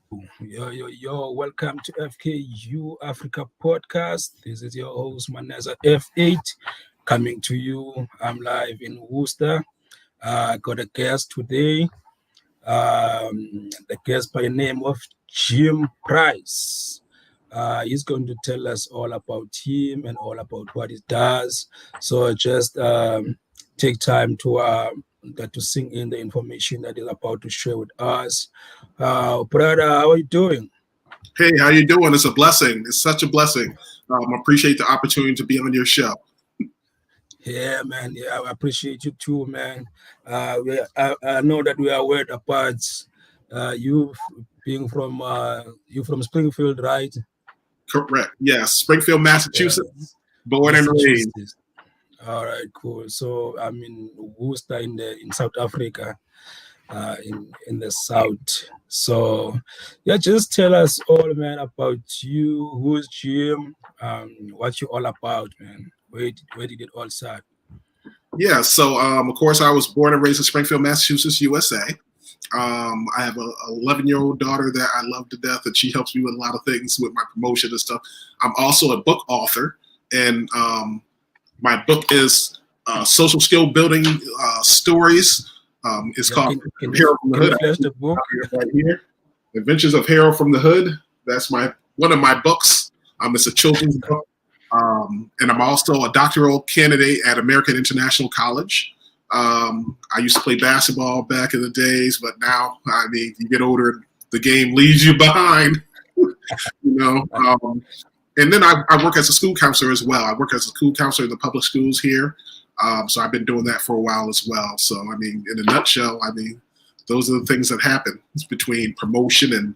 Welcome to FKU Africa podcast. This is your host, Maneza F8, coming to you. I'm live in Worcester. Got a guest today, the guest by the name of Jim Price. He's going to tell us all about him and all about what he does. So just take time to sink in the information that he's about to share with us. Brother, how are you doing? Hey, how you doing? It's a blessing. It's such a blessing. I appreciate the opportunity to be on your show. Yeah, man. Yeah, I appreciate you too, man. I know that we are word apart. You being from you from Springfield, right? Correct. Yes, Springfield, Yeah, Massachusetts, born and raised. Massachusetts. All right, cool. So I'm in Worcester in South Africa, in the south. So yeah, just tell us all, man, about you. Who's Jim? What you all about, man? Where did it all start? Yeah. So, of course, I was born and raised in Springfield, Massachusetts, USA. I have a 11-year-old daughter that I love to death, and she helps me with a lot of things with my promotion and stuff. I'm also a book author, and my book is social skill building stories. It's called Hero from the Hood. Flash the book? Right here, Adventures of Hero from the Hood. That's one of my books. It's a children's book, and I'm also a doctoral candidate at American International College. I used to play basketball back in the days, but now, you get older, the game leaves you behind. And then I work as a school counselor as well. I work as a school counselor in the public schools here. So I've been doing that for a while as well. So, in a nutshell, those are the things that happen. It's between promotion and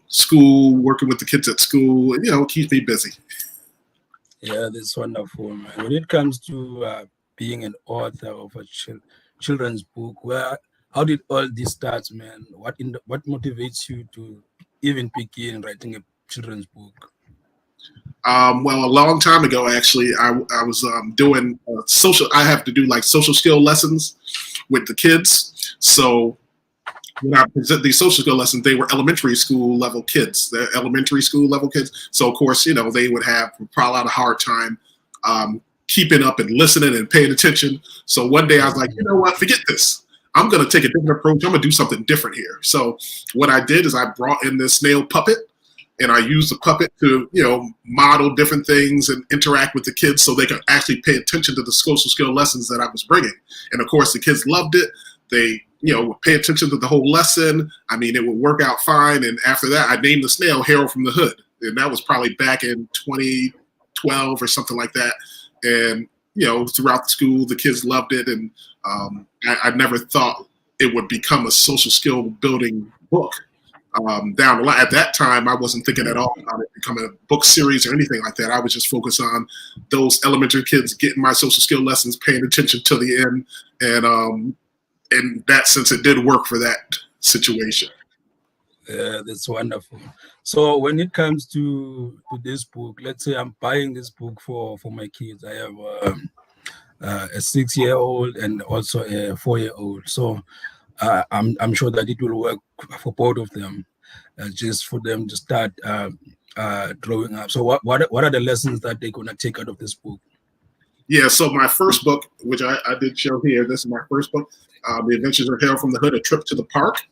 school, working with the kids at school. It keeps me busy. Yeah, that's wonderful, man. When it comes to being an author of a children's book, how did all this start, man? What motivates you to even begin writing a children's book? Well, a long time ago, actually, I was doing social. I have to do like social skill lessons with the kids. So when I present these social skill lessons, they were elementary school level kids. They're elementary school level kids. So of course, they would have probably a hard time keeping up and listening and paying attention. So one day I was like, you know what? Forget this. I'm going to take a different approach. I'm going to do something different here. So what I did is I brought in this snail puppet. And I used the puppet to, model different things and interact with the kids so they could actually pay attention to the social skill lessons that I was bringing. And of course, the kids loved it. They, would pay attention to the whole lesson. It would work out fine. And after that, I named the snail Hero from the Hood. And that was probably back in 2012 or something like that. And, throughout the school, the kids loved it. And I never thought it would become a social skill building book. Down the line. At that time, I wasn't thinking at all about it becoming a book series or anything like that. I was just focused on those elementary kids getting my social skill lessons, paying attention to the end, and in that sense, it did work for that situation. Yeah, that's wonderful. So when it comes to this book, let's say I'm buying this book for my kids. I have a 6-year-old and also a 4-year-old. So I'm sure that it will work for both of them, just for them to start growing up. So what are the lessons that they're gonna take out of this book? Yeah, so my first book, which I did show here, this is my first book, The Adventures of Hero from the Hood, A Trip to the Park.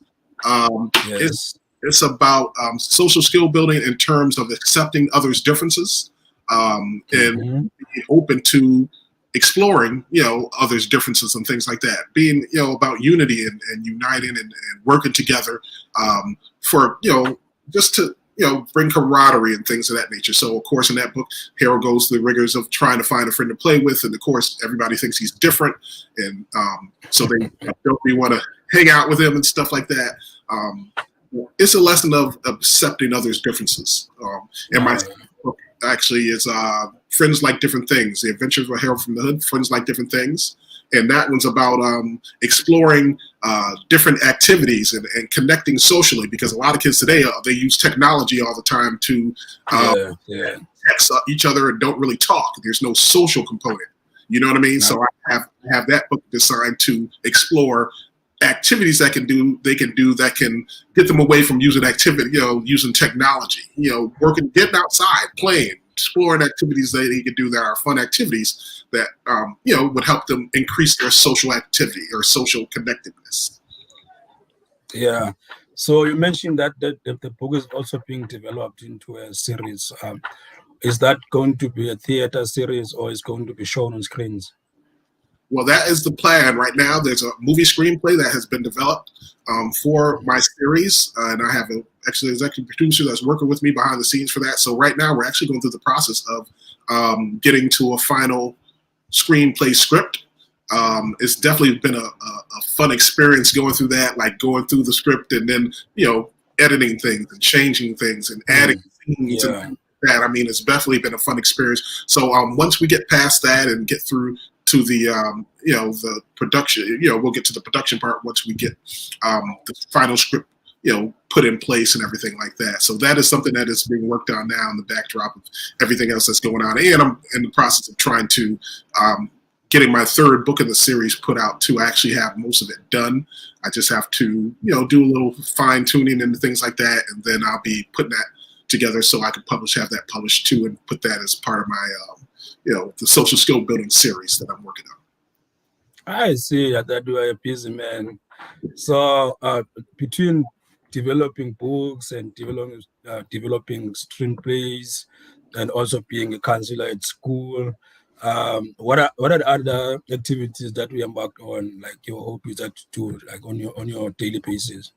Yes. It's about social skill building in terms of accepting others' differences and being open to exploring, others' differences and things like that. Being, about unity and uniting and working together for, just to, bring camaraderie and things of that nature. So, of course, in that book, Hero goes through the rigors of trying to find a friend to play with. And, of course, everybody thinks he's different. And so they don't really want to hang out with him and stuff like that. It's a lesson of accepting others' differences. And my book actually is Friends Like Different Things, The Adventures of a Hero from the Hood, Friends Like Different Things. And that one's about exploring different activities and connecting socially, because a lot of kids today, they use technology all the time to text each other and don't really talk. There's no social component. You know what I mean? No. So I have that book designed to explore activities they can do that can get them away from using using technology, working, getting outside, playing, exploring activities that they can do that are fun activities that, would help them increase their social activity or social connectedness. Yeah. So you mentioned that the book is also being developed into a series. Is that going to be a theater series or is going to be shown on screens? Well, that is the plan right now. There's a movie screenplay that has been developed for my series, and I have an executive producer that's working with me behind the scenes for that. So right now, we're actually going through the process of getting to a final screenplay script. It's definitely been a fun experience going through that, like going through the script and then editing things and changing things and adding scenes and things like that. I mean, it's definitely been a fun experience. So once we get past that and get through to the the production, we'll get to the production part once we get the final script put in place and everything like that. So that is something that is being worked on now in the backdrop of everything else that's going on. And I'm in the process of trying to getting my third book in the series put out to actually have most of it done. I just have to do a little fine tuning and things like that, and then I'll be putting that together so I can have that published too, and put that as part of my the social skill building series that I'm working on. I see that you are a busy man. So between developing books and developing screenplays and also being a counselor at school, what are the other activities that we embarked on, like your hobbies that you do, like on your daily basis?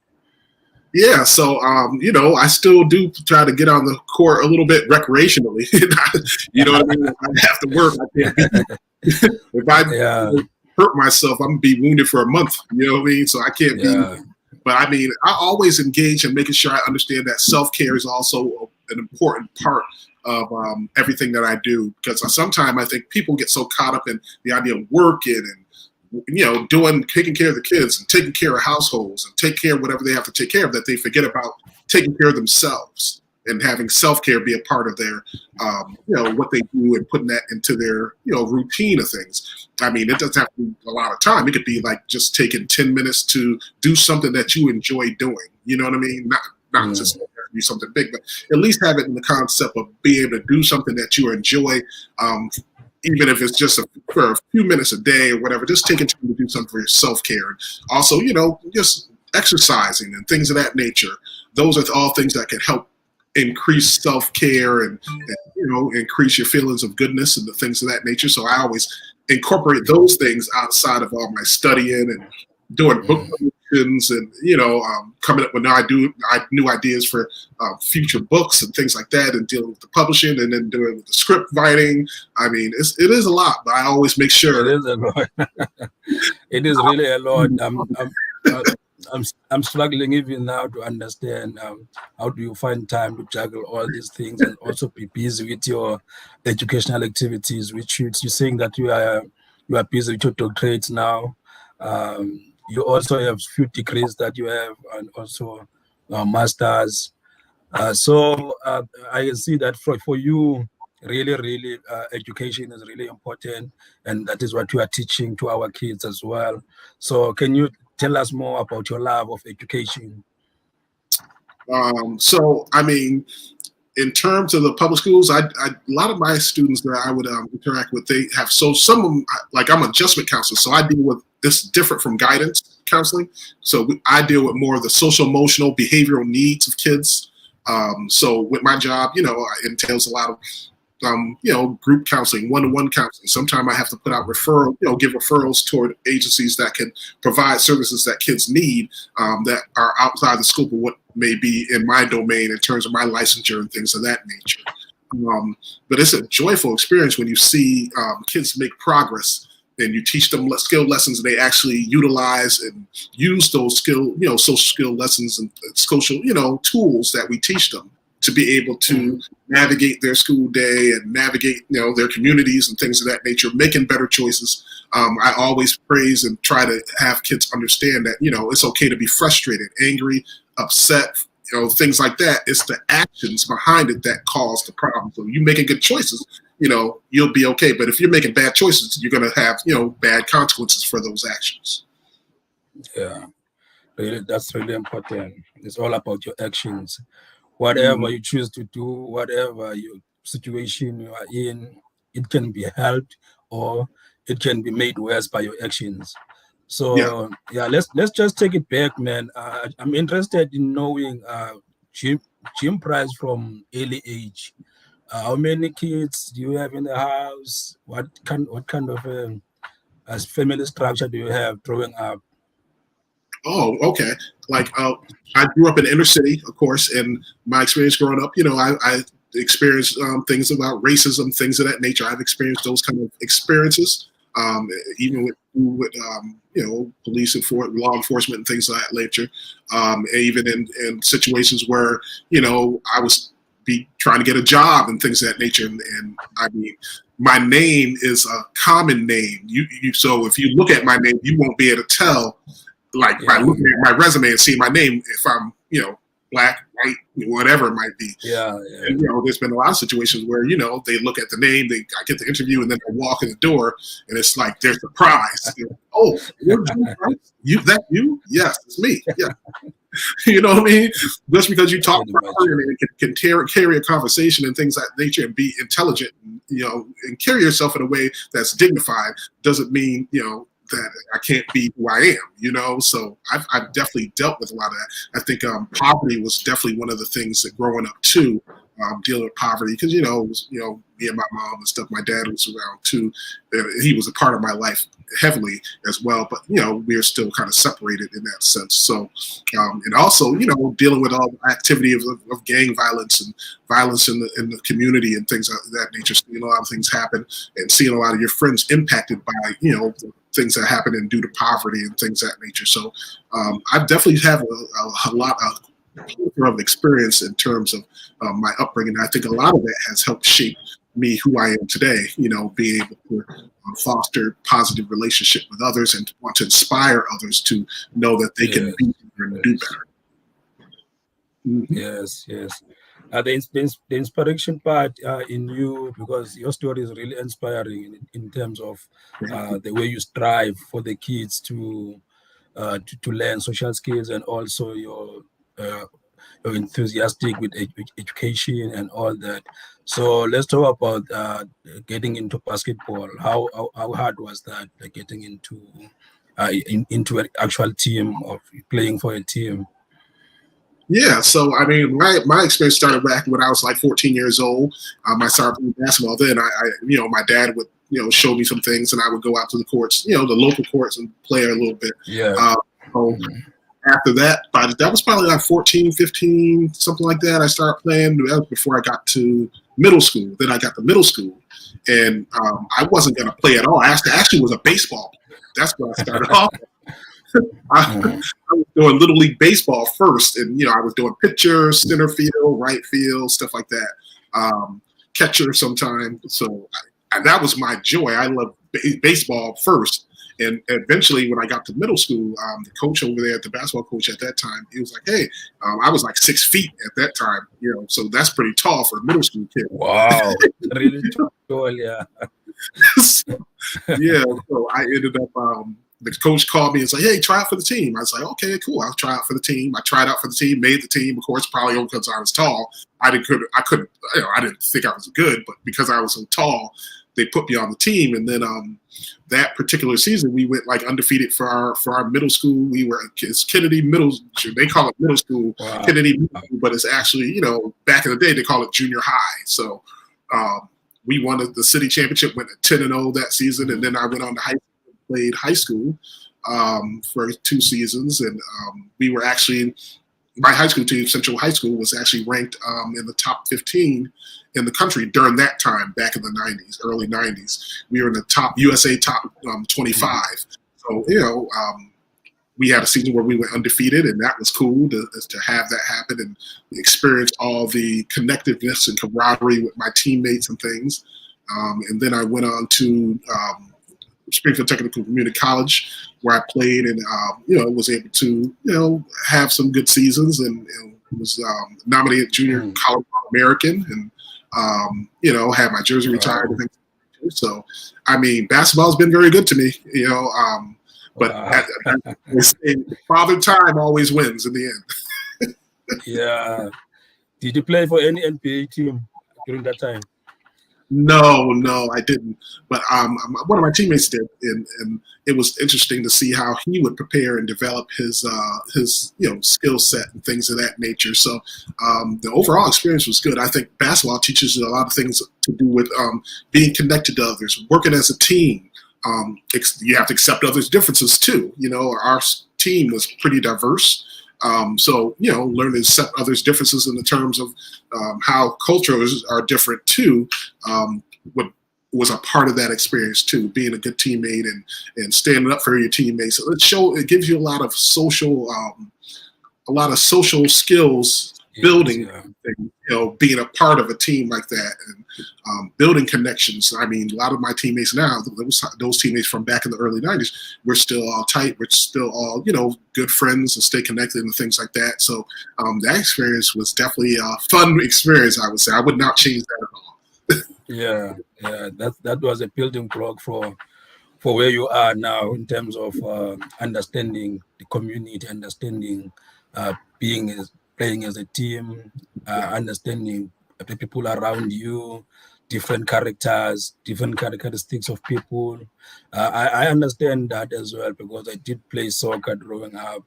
Yeah, so I still do try to get on the court a little bit recreationally. You know what I mean? I have to work. I can't be, if I hurt myself, I'm gonna be wounded for a month. You know what I mean? So I can't be. But I mean, I always engage in making sure I understand that self-care is also an important part of everything that I do, because sometimes I think people get so caught up in the idea of working and taking care of the kids and taking care of households and take care of whatever they have to take care of, that they forget about taking care of themselves and having self-care be a part of their, what they do, and putting that into their, routine of things. I mean, it doesn't have to be a lot of time. It could be like just taking 10 minutes to do something that you enjoy doing. You know what I mean? Not just do something big, but at least have it in the concept of being able to do something that you enjoy, even if it's just for a few minutes a day or whatever. Just taking time to do something for your self-care. And also, just exercising and things of that nature. Those are all things that can help increase self-care and increase your feelings of goodness and the things of that nature. So I always incorporate those things outside of all my studying and doing book promotions and coming up with new ideas for future books and things like that, and dealing with the publishing and then doing with the script writing. I mean, it is a lot, but I always make sure. It is a lot. It is really a lot. I'm struggling even now to understand how do you find time to juggle all these things and also be busy with your educational activities, which you're saying that you are busy with your doctorates now. You also have a few degrees that you have, and also masters. So I can see that for you, really, education is really important, and that is what you are teaching to our kids as well. So can you tell us more about your love of education? So, I mean, in terms of the public schools, a lot of my students that I would interact with, they have, so some of them, like I'm an adjustment counselor, so I deal with this different from guidance counseling. So I deal with more of the social, emotional, behavioral needs of kids. So with my job, it entails a lot of group counseling, one-to-one counseling. Sometimes I have to put out give referrals toward agencies that can provide services that kids need that are outside the scope of what may be in my domain in terms of my licensure and things of that nature. But it's a joyful experience when you see kids make progress and you teach them skill lessons and they actually utilize and use those social skill lessons and social, tools that we teach them to be able to navigate their school day and navigate, their communities and things of that nature, making better choices. I always praise and try to have kids understand that, it's okay to be frustrated, angry, upset, things like that. It's the actions behind it that cause the problem. So you making good choices, you'll be okay. But if you're making bad choices, you're going to have, bad consequences for those actions. Yeah. Really, that's really important. It's all about your actions. Mm, Whatever you choose to do, whatever your situation you are in, it can be helped or it can be made worse by your actions. yeah. So yeah, let's just take it back, man. I'm interested in knowing gym gym price from early age. How many kids do you have in the house? What kind of as family structure do you have growing up? Oh, okay. Like, I grew up in the inner city, of course, and my experience growing up, I experienced things about racism, things of that nature. I've experienced those kind of experiences, even with police and law enforcement and things of that nature. And even in situations where, I was be trying to get a job and things of that nature. And I mean, my name is a common name. So if you look at my name, you won't be able to tell like by Yeah, looking at my resume and seeing my name if I'm, black, white, whatever it might be. yeah, yeah. And there's been a lot of situations where they look at the name, I get the interview, and then I walk in the door, and it's like they're surprised. Oh, you're Drew Price? You? Yes, it's me. Yeah, you know what I mean? Just because you I talk can properly imagine. and carry a conversation and things of that nature and be intelligent, and, and carry yourself in a way that's dignified doesn't mean, that I can't be who I am, So I've definitely dealt with a lot of that. I think poverty was definitely one of the things that growing up too, dealing with poverty because it was, me and my mom and stuff. My dad was around too. He was a part of my life heavily as well, but we are still kind of separated in that sense. So, and also dealing with all the activity of gang violence and violence in the community and things of that nature. Seeing a lot of things happen and seeing a lot of your friends impacted by things that happen and due to poverty and things of that nature. So I definitely have a lot of experience in terms of my upbringing. I think a lot of it has helped shape me who I am today. Being able to foster positive relationship with others and want to inspire others to know that they can Yes, be better and do yes, better. Mm-hmm. yes, yes. The inspiration part in you, because your story is really inspiring in terms of the way you strive for the kids to learn social skills, and also uh, you're enthusiastic with education and all that. So let's talk about getting into basketball. How hard was that, getting into an actual team of playing for a team? Yeah, so I mean, my experience started back when I was like 14 years old. I started playing basketball. Then my dad would show me some things, and I would go out to the courts, the local courts, and play a little bit. Yeah. Uh, so Mhm. after that, but that was probably like 14, 15, something like that. I started playing. That was before I got to middle school. Then I got to middle school, and I wasn't going to play at all. I actually was a baseball player. That's where I started off. I, Mhm. I was doing little league baseball first, and I was doing pitcher, center field, right field, stuff like that. Catcher sometimes. So that was my joy. I loved baseball first, and eventually, when I got to middle school, the coach over there, the basketball coach at that time, he was like, "Hey," I was like 6 feet at that time, so that's pretty tall for a middle school kid. Wow. Really tall, yeah. So, yeah, so I ended up. The coach called me and said, "Hey, try out for the team." I was like, "Okay, cool. I'll try out for the team." I tried out for the team, made the team. Of course, probably only because I was tall. I couldn't. I didn't think I was good, but because I was so tall, they put me on the team. And then that particular season, we went like undefeated for our middle school. It's Kennedy Middle. They call it middle school, Wow. Kennedy Middle School, but it's actually back in the day they call it junior high. So. We won the city championship, went 10-0 that season, and Mhm. then I went on to high school, played high school for 2 seasons, and we were actually my high school team, Central High School, was actually ranked in the top 15 in the country during that time, back in the 90s, early 90s. We were in the top USA top 25. So we had a season where we went undefeated, and that was cool to have that happen and experience all the connectiveness and camaraderie with my teammates and things. And then I went on to Springfield Technical Community College, where I played and was able to have some good seasons and was nominated Junior Mhm. College All-American and had my jersey retired Wow. and things. So, I mean, basketball has been very good to me. But Wow. they say Father Time always wins in the end. Yeah. Did you play for any NBA team during that time? No, I didn't. But one of my teammates did, and it was interesting to see how he would prepare and develop his skill set and things of that nature. So the overall experience was good. I think basketball teaches you a lot of things to do with being connected to others, working as a team. You have to accept others' differences too. Our team was pretty diverse. So, learn to accept others' differences in the terms of how cultures are different too, what was a part of that experience too, being a good teammate and standing up for your teammates. So it gives you a lot of social skills building, being a part of a team like that and building connections. I mean, a lot of my teammates now, those teammates from back in the early 90s, we're still all tight. We're still all, good friends and stay connected and things like that. So that experience was definitely a fun experience, I would say. I would not change that at all. Yeah. That was a building block for where you are now in terms of understanding the community, understanding playing as a team, understanding the people around you, different characters, different characteristics of people. I understand that as well because I did play soccer growing up,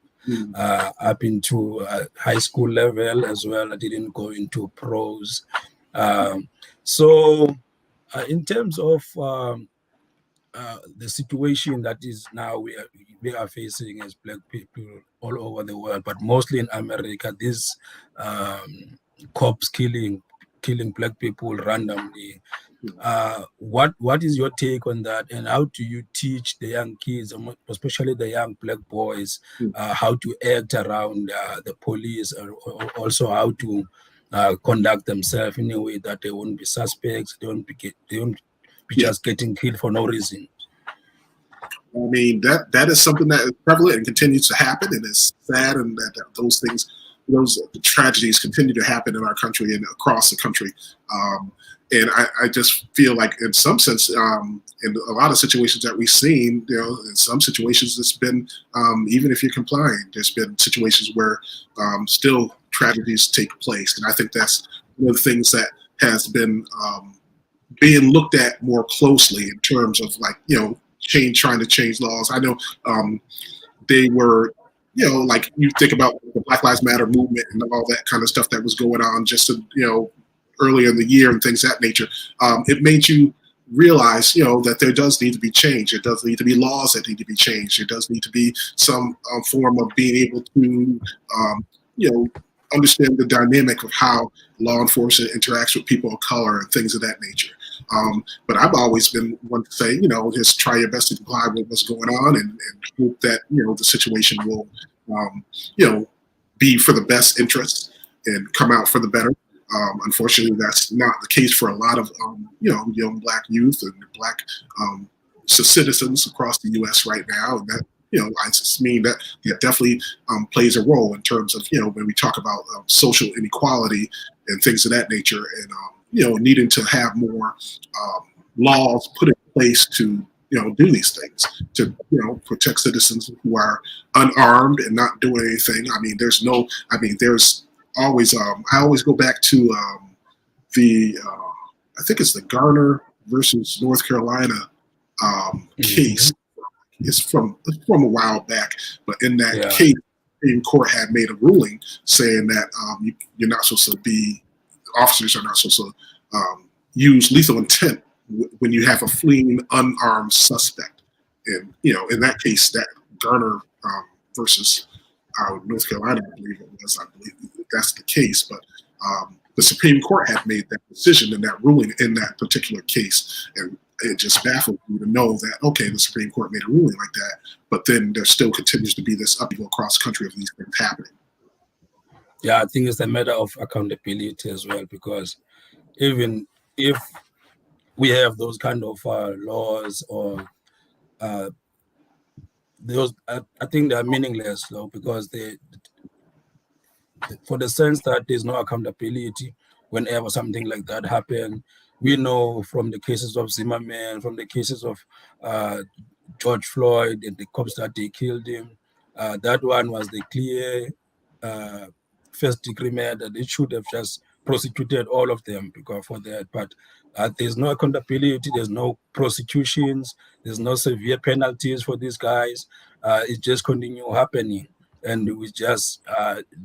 up into high school level as well. I didn't go into pros. So in terms of the situation that is now we are facing as Black people all over the world, but mostly in America, this cops killing Black people randomly. What is your take on that, and how do you teach the young kids, especially the young Black boys, how to act around the police, or also how to conduct themselves in a way that they won't be suspects, they won't be Yeah. just getting killed for no reason? I mean, that is something that is prevalent and continues to happen, and it's sad, and that those tragedies continue to happen in our country and across the country. And I just feel like, in some sense, in a lot of situations that we've seen, in some situations it's been, even if you're complying, there's been situations where still tragedies take place, and I think that's one of the things that has been being looked at more closely in terms of trying to change laws. I know they were, like you think about the Black Lives Matter movement and all that kind of stuff that was going on just earlier in the year and things of that nature. It made you realize, that there does need to be change. There does need to be laws that need to be changed. There does need to be some form of being able to, understand the dynamic of how law enforcement interacts with people of color and things of that nature. But I've always been one to say, just try your best to comply with what's going on and hope that, the situation will, be for the best interest and come out for the better. Unfortunately, that's not the case for a lot of, young Black youth and Black citizens across the U.S. right now. And that, I just mean that it definitely plays a role in terms of, when we talk about social inequality and things of that nature, and needing to have more laws put in place to do these things, to protect citizens who are unarmed and not doing anything. I mean, there's always I always go back to the I think it's the Garner versus North Carolina case. It's from a while back, but in that case, the Supreme Court had made a ruling saying that you're not supposed to be, officers are not supposed to use lethal intent when you have a fleeing unarmed suspect. And in that case, that Garner versus North Carolina, I believe it was. I believe that's the case, but the Supreme Court had made that decision and that ruling in that particular case, and it just baffled me to know that, okay, the Supreme Court made a ruling like that, but then there still continues to be this upheaval across the country of these things happening. Yeah, I think it's a matter of accountability as well, because even if we have those kind of laws or those, I think they are meaningless though, because for the sense that there's no accountability whenever something like that happens. We know from the cases of Zimmerman, from the cases of George Floyd and the cops that they killed him. That one was the clear uh, first degree murder. They should have just prosecuted all of them because for that. But there's no accountability. There's no prosecutions. There's no severe penalties for these guys. It just continue happening, and we just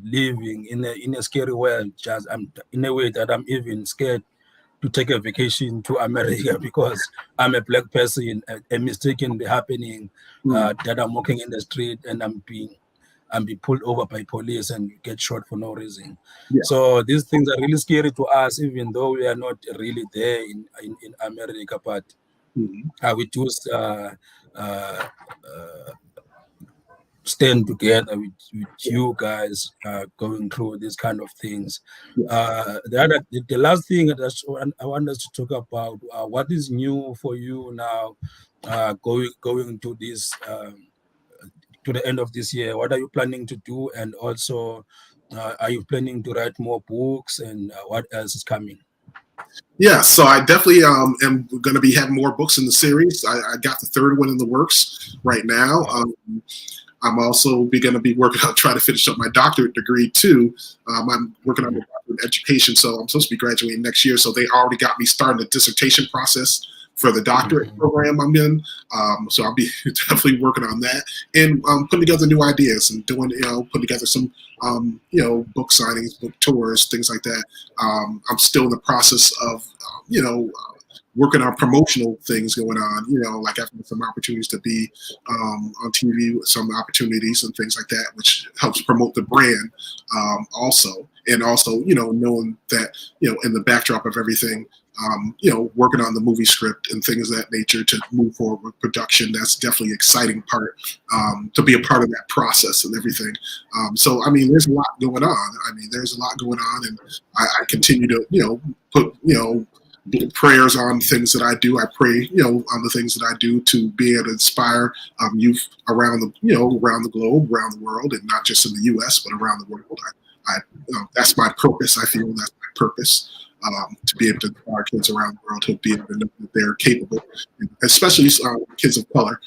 living in a scary world. Just in a way that I'm even scared to take a vacation to America because I'm a black person. A mistake can be happening that I'm walking in the street and I'm being pulled over by police and get shot for no reason. Yeah. So these things are really scary to us, even though we are not really there in America. But we do uh, stand together with you guys going through these kind of things. The last thing that I want us to talk about, what is new for you now, going to this to the end of this year? What are you planning to do, and also are you planning to write more books, and what else is coming? Yeah, so I definitely am going to be having more books in the series. I got the third one in the works right now. I'm also going to be working on trying to finish up my doctorate degree too. I'm working on the doctorate in education, so I'm supposed to be graduating next year. So they already got me starting the dissertation process for the doctorate program I'm in. So I'll be definitely working on that and putting together new ideas and doing, putting together some, book signings, book tours, things like that. I'm still in the process of, working on promotional things going on, like having some opportunities to be on TV with some opportunities and things like that, which helps promote the brand also. And also, knowing that, in the backdrop of everything, working on the movie script and things of that nature to move forward with production, that's definitely an exciting part to be a part of that process and everything. So, I mean, there's a lot going on. There's a lot going on, and I continue to, put, prayers on things that I do. I pray, on the things that I do to be able to inspire youth around the globe, around the world, and not just in the U.S., but around the world. That's my purpose. I feel that's my purpose. To be able to inspire kids around the world to be able to know that they're capable, especially kids of color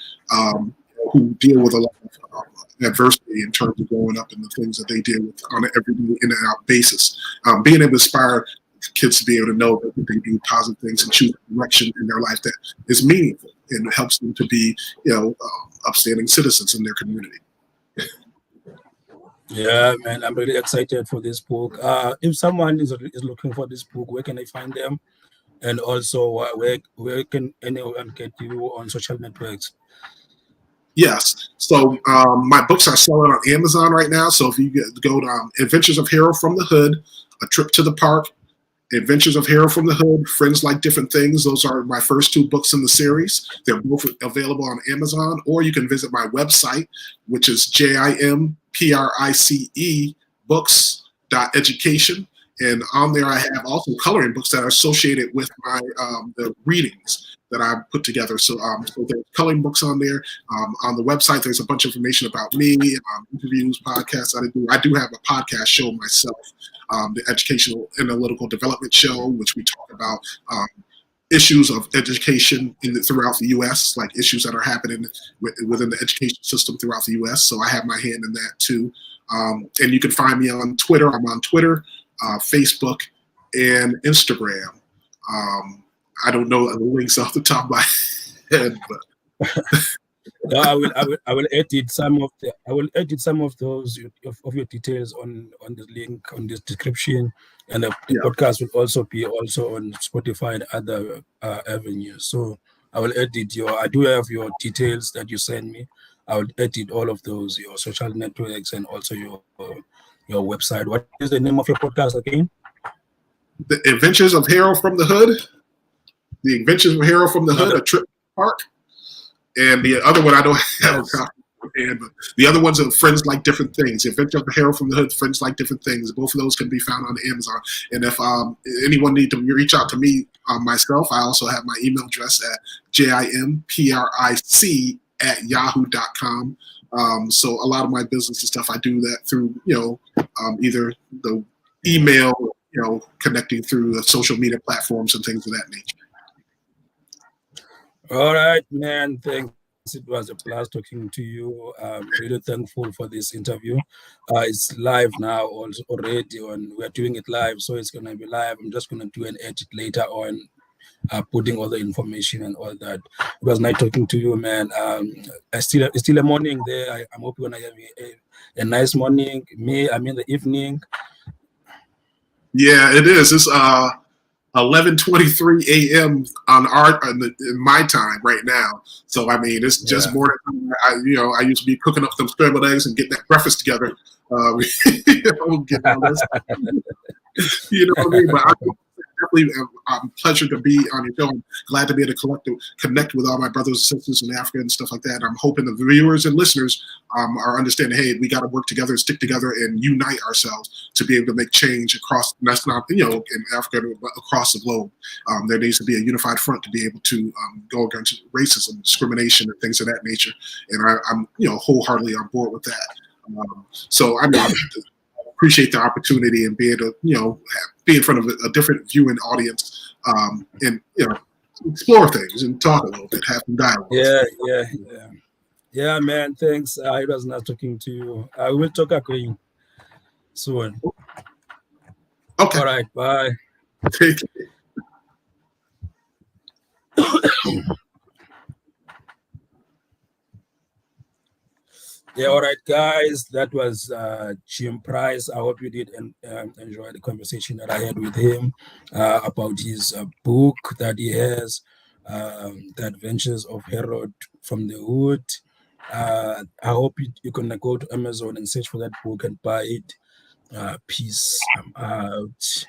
who deal with a lot of adversity in terms of growing up and the things that they deal with on an everyday in and out basis. Being able to inspire kids to be able to know that they do positive things and choose a direction in their life that is meaningful and helps them to be, upstanding citizens in their community. Yeah, man, I'm really excited for this book. If someone is looking for this book, where can I find them? And also, where can anyone get you on social networks? Yes. So my books are selling on Amazon right now. So if you go to Adventures of Hero from the Hood, A Trip to the Park, Adventures of Hero from the Hood, Friends Like Different Things. Those are my first two books in the series. They're both available on Amazon, or you can visit my website, which is JIMPRICE books.education. And on there, I have also coloring books that are associated with my the readings that I put together. So, so there's coloring books on there. On the website, there's a bunch of information about me, interviews, podcasts that I do. I do have a podcast show myself, the Educational Analytical Development Show, which we talk about issues of education throughout the U.S., like issues that are happening within the education system throughout the U.S. So I have my hand in that too. And you can find me on Twitter. I'm on Twitter, Facebook, and Instagram. I don't know the links off the top of my head, but No, I will edit some of those of your details on the link on this description, and the podcast will also be also on Spotify and other avenues. So I will edit I do have your details that you send me. I will edit all of those, your social networks, and also your website. What is the name of your podcast again? The Adventures of Hero from the Hood. The Adventures of Hero from the Hood, A Trip to the Park. And the other one I don't have a copy of, but the other ones are Friends Like Different Things. The Adventure of the Hero from the Hood, Friends Like Different Things. Both of those can be found on Amazon. And if anyone need to reach out to me myself, I also have my email address at JIMPRIC@yahoo.com. So a lot of my business and stuff, I do that through, either the email, connecting through the social media platforms and things of that nature. All right, man. Thanks It was a blast talking to you. I'm really thankful for this interview. It's live now also already, and we're doing it live, so it's gonna be live. I'm just gonna do an edit later on, putting all the information and all that. It was nice talking to you, man. It's still a morning there. I'm hoping you're gonna have a nice morning. I'm in the evening. Yeah, it is. It's 11:23 a.m. in my time right now. So I mean, it's just morning. I used to be cooking up some scrambled eggs and getting that breakfast together. Get all this, you know what I mean? But definitely a pleasure to be on your show. I'm glad to be able to connect with all my brothers and sisters in Africa and stuff like that. I'm hoping the viewers and listeners are understanding, hey, we got to work together, stick together, and unite ourselves to be able to make change across, and that's not, in Africa, but across the globe. There needs to be a unified front to be able to go against racism, discrimination, and things of that nature. And I'm wholeheartedly on board with that. So I appreciate the opportunity and be able to, be in front of a different viewing audience, and explore things and talk a little bit, have some dialogue. Yeah, man. Thanks. It was nice talking to you. I will talk again soon. Okay. All right. Bye. Take care. Yeah, all right, guys. That was Jim Price. I hope you did enjoy the conversation that I had with him about his book that he has, The Adventures of Herod from the Hood. I hope you're going to go to Amazon and search for that book and buy it. Peace. I'm out.